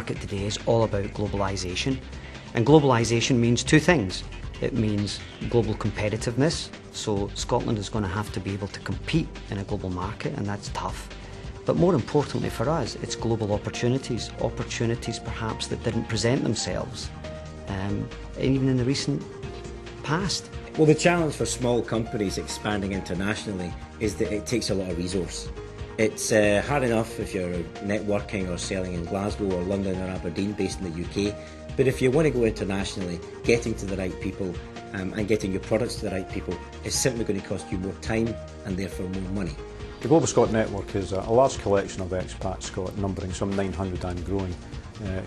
market today is all about globalisation. And globalisation means two things. It means global competitiveness, so Scotland is going to have to be able to compete in a global market, and that's tough. But more importantly for us, it's global opportunities, opportunities perhaps that didn't present themselves, even in the recent past. Well, the challenge for small companies expanding internationally is that it takes a lot of resource. It's hard enough if you're networking or selling in Glasgow or London or Aberdeen based in the UK, but if you want to go internationally, getting to the right people and getting your products to the right people is simply going to cost you more time and therefore more money. The GlobalScot network is a large collection of expats, Scot, numbering some 900 and growing,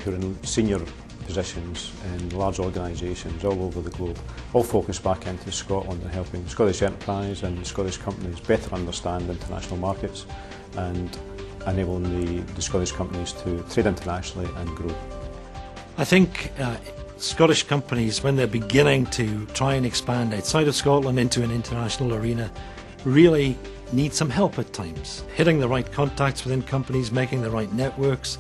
who are in senior positions in large organisations all over the globe, all focused back into Scotland and helping Scottish enterprise and Scottish companies better understand international markets and enabling the Scottish companies to trade internationally and grow. I think Scottish companies, when they're beginning to try and expand outside of Scotland into an international arena, really need some help at times, hitting the right contacts within companies, making the right networks,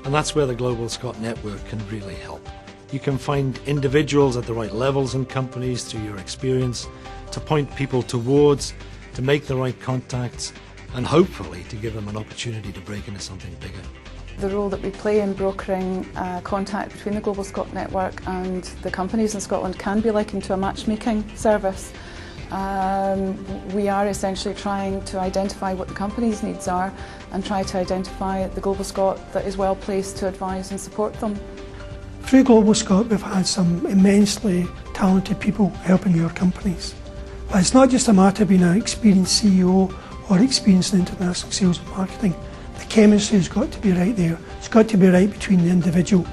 and that's where the GlobalScot network can really help. You can find individuals at the right levels in companies through your experience to point people towards, to make the right contacts, and hopefully to give them an opportunity to break into something bigger. The role that we play in brokering contact between the GlobalScot network and the companies in Scotland can be likened to a matchmaking service. We are essentially trying to identify what the company's needs are and try to identify the GlobalScot that is well placed to advise and support them. Through GlobalScot we've had some immensely talented people helping our companies. But it's not just a matter of being an experienced CEO or experienced in international sales and marketing. The chemistry has got to be right there. It's got to be right between the individual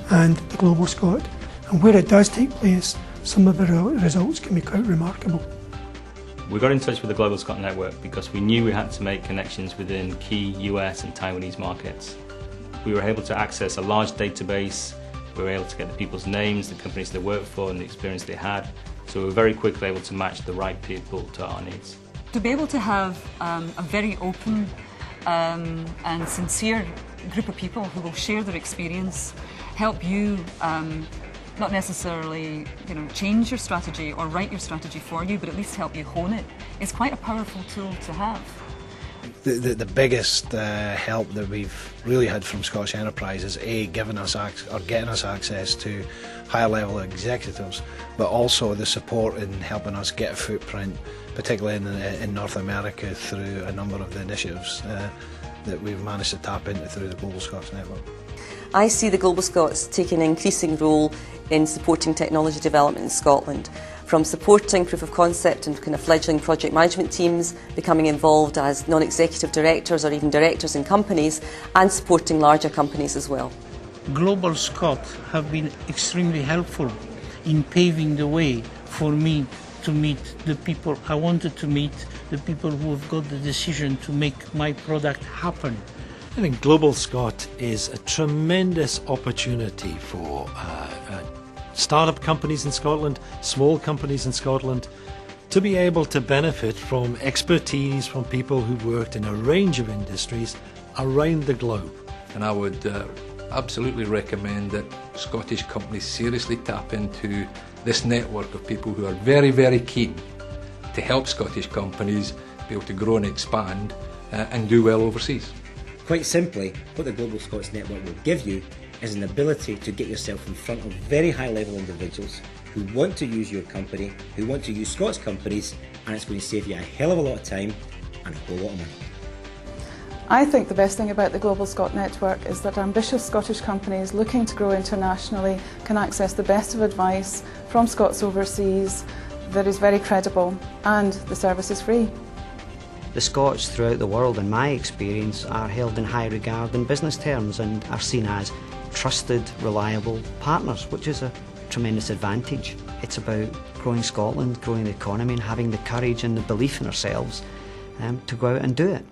and the GlobalScot. And where it does take place, some of the results can be quite remarkable. We got in touch with the GlobalScot network because we knew we had to make connections within key US and Taiwanese markets. We were able to access a large database, we were able to get the people's names, the companies they worked for and the experience they had, so we were very quickly able to match the right people to our needs. To be able to have a very open and sincere group of people who will share their experience, help you not necessarily change your strategy or write your strategy for you, but at least help you hone it, is quite a powerful tool to have. The biggest help that we've really had from Scottish Enterprise is getting us access to higher level executives, but also the support in helping us get a footprint, particularly in North America, through a number of the initiatives that we've managed to tap into through the GlobalScot network. I see the GlobalScots taking an increasing role in supporting technology development in Scotland, from supporting proof of concept and kind of fledgling project management teams, becoming involved as non-executive directors or even directors in companies, and supporting larger companies as well. GlobalScot have been extremely helpful in paving the way for me to meet the people I wanted to meet, the people who have got the decision to make my product happen. I think GlobalScot is a tremendous opportunity for startup companies in Scotland, small companies in Scotland, to be able to benefit from expertise from people who've worked in a range of industries around the globe. And I would absolutely recommend that Scottish companies seriously tap into this network of people who are very, very keen to help Scottish companies be able to grow and expand and do well overseas. Quite simply, what the GlobalScot network will give you is an ability to get yourself in front of very high level individuals who want to use your company, who want to use Scots companies, and it's going to save you a hell of a lot of time and a whole lot of money. I think the best thing about the GlobalScot network is that ambitious Scottish companies looking to grow internationally can access the best of advice from Scots overseas that is very credible, and the service is free. The Scots throughout the world, in my experience, are held in high regard in business terms and are seen as trusted, reliable partners, which is a tremendous advantage. It's about growing Scotland, growing the economy and having the courage and the belief in ourselves to go out and do it.